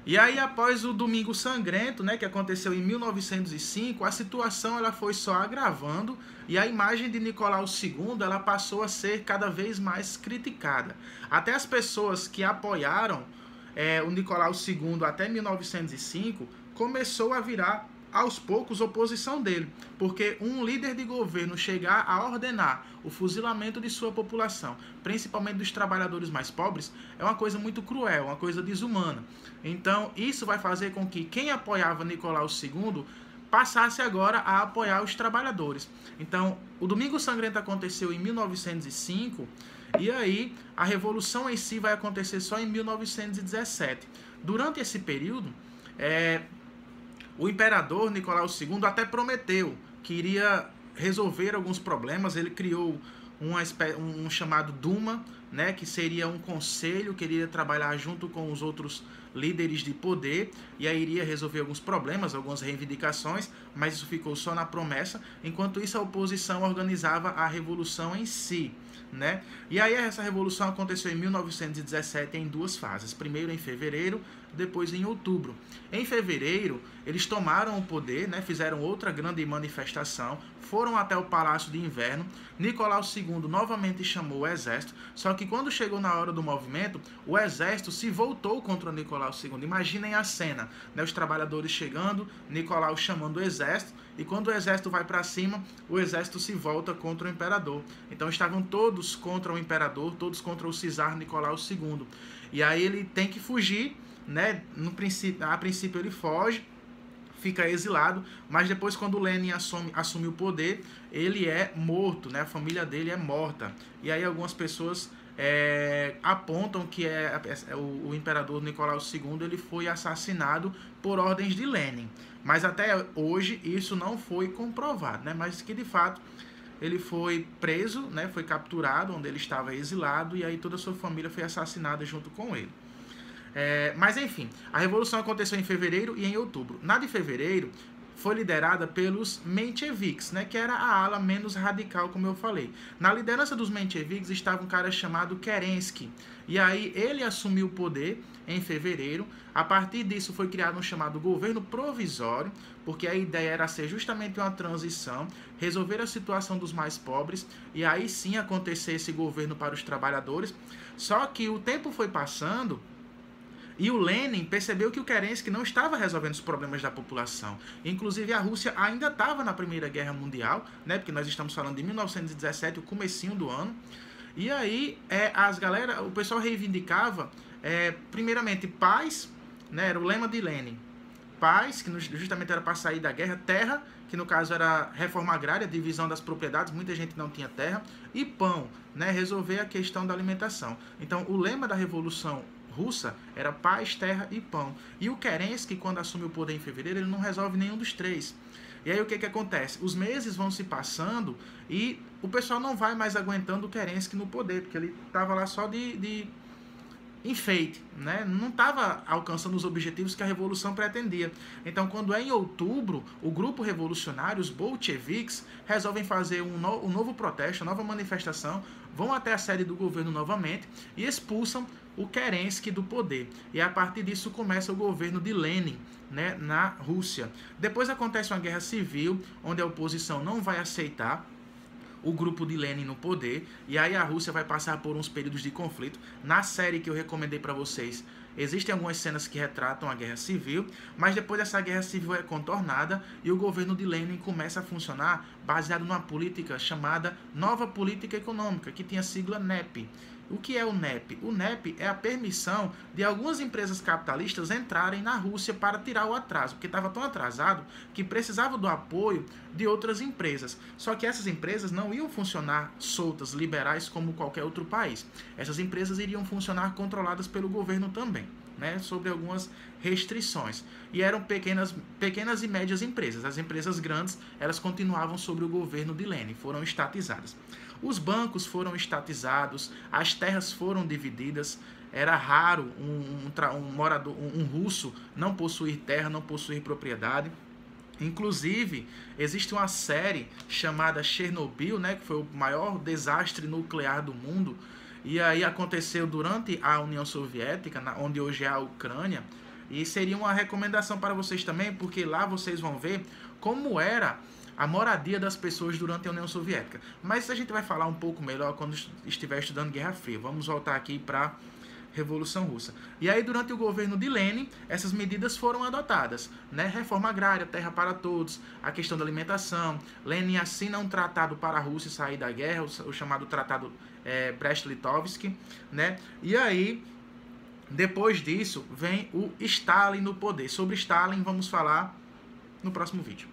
E aí, após o Domingo Sangrento, né, que aconteceu em 1905, a situação ela foi só agravando e a imagem de Nicolau II ela passou a ser cada vez mais criticada. Até as pessoas que apoiaram o Nicolau II até 1905 começou a virar aos poucos oposição dele, porque um líder de governo chegar a ordenar o fuzilamento de sua população, principalmente dos trabalhadores mais pobres, é uma coisa muito cruel, uma coisa desumana. Então, isso vai fazer com que quem apoiava Nicolau II passasse agora a apoiar os trabalhadores. Então, o Domingo Sangrento aconteceu em 1905 e aí a revolução em si vai acontecer só em 1917. Durante esse período, o imperador Nicolau II até prometeu que iria resolver alguns problemas. Ele criou um chamado Duma, né, que seria um conselho que iria trabalhar junto com os outros líderes de poder e aí iria resolver alguns problemas, algumas reivindicações, mas isso ficou só na promessa. Enquanto isso, a oposição organizava a revolução em si, né? E aí essa revolução aconteceu em 1917 em duas fases. Primeiro em fevereiro, depois em outubro. Em fevereiro, eles tomaram o poder, né, fizeram outra grande manifestação, foram até o Palácio de Inverno. Nicolau II novamente chamou o exército, só que quando chegou na hora do movimento, o exército se voltou contra Nicolau II. Imaginem a cena, né, os trabalhadores chegando, Nicolau chamando o exército, e quando o exército vai para cima, o exército se volta contra o imperador. Então estavam todos contra o imperador, todos contra o czar Nicolau II. E aí ele tem que fugir, né? A princípio ele foge, fica exilado, mas depois quando Lenin assume o poder, ele é morto, né? A família dele é morta. E aí algumas pessoas apontam que o imperador Nicolau II ele foi assassinado por ordens de Lenin. Mas até hoje isso não foi comprovado, né? Mas que de fato ele foi preso, né? Foi capturado onde ele estava exilado e aí toda a sua família foi assassinada junto com ele. Mas enfim, a revolução aconteceu em fevereiro e em outubro. Na de fevereiro foi liderada pelos mencheviques, né, que era a ala menos radical, como eu falei. Na liderança dos mencheviques estava um cara chamado Kerensky. E aí ele assumiu o poder em fevereiro. A partir disso foi criado um chamado governo provisório, porque a ideia era ser justamente uma transição, resolver a situação dos mais pobres e aí sim acontecer esse governo para os trabalhadores. Só que o tempo foi passando e o Lenin percebeu que o Kerensky não estava resolvendo os problemas da população. Inclusive a Rússia ainda estava na Primeira Guerra Mundial, né? Porque nós estamos falando de 1917, o comecinho do ano. E aí o pessoal reivindicava, primeiramente, paz, né? Era o lema de Lenin. Paz, que justamente era para sair da guerra, terra, que no caso era reforma agrária, divisão das propriedades, muita gente não tinha terra, e pão, né? Resolver a questão da alimentação. Então o lema da Revolução Russa era paz, terra e pão. E o Kerensky, quando assume o poder em fevereiro, ele não resolve nenhum dos três. E aí o que acontece? Os meses vão se passando e o pessoal não vai mais aguentando o Kerensky no poder, porque ele estava lá só de enfeite, né? Não estava alcançando os objetivos que a revolução pretendia. Então, quando é em outubro, o grupo revolucionário, os bolcheviques, resolvem fazer um novo protesto, uma nova manifestação, vão até a sede do governo novamente e expulsam o Kerensky do poder. E a partir disso começa o governo de Lenin, né, na Rússia. Depois acontece uma guerra civil, onde a oposição não vai aceitar o grupo de Lenin no poder, e aí a Rússia vai passar por uns períodos de conflito. Na série que eu recomendei para vocês, existem algumas cenas que retratam a guerra civil, mas depois essa guerra civil é contornada e o governo de Lenin começa a funcionar baseado numa política chamada Nova Política Econômica, que tinha a sigla NEP. O que é o NEP? O NEP é a permissão de algumas empresas capitalistas entrarem na Rússia para tirar o atraso, porque estava tão atrasado que precisava do apoio de outras empresas. Só que essas empresas não iam funcionar soltas, liberais, como qualquer outro país. Essas empresas iriam funcionar controladas pelo governo também, né, sobre algumas restrições. E eram pequenas e médias empresas. As empresas grandes, elas continuavam sobre o governo de Lenin, foram estatizadas. Os bancos foram estatizados, as terras foram divididas. Era raro um russo não possuir terra, não possuir propriedade. Inclusive, existe uma série chamada Chernobyl, né, que foi o maior desastre nuclear do mundo. E aí aconteceu durante a União Soviética, onde hoje é a Ucrânia. E seria uma recomendação para vocês também, porque lá vocês vão ver como era a moradia das pessoas durante a União Soviética. Mas a gente vai falar um pouco melhor quando estiver estudando Guerra Fria. Vamos voltar aqui para Revolução Russa. E aí, durante o governo de Lenin, essas medidas foram adotadas, né? Reforma agrária, terra para todos, a questão da alimentação. Lenin assina um tratado para a Rússia sair da guerra, o chamado Tratado Brest-Litovsk, né? E aí, depois disso, vem o Stalin no poder. Sobre Stalin, vamos falar no próximo vídeo.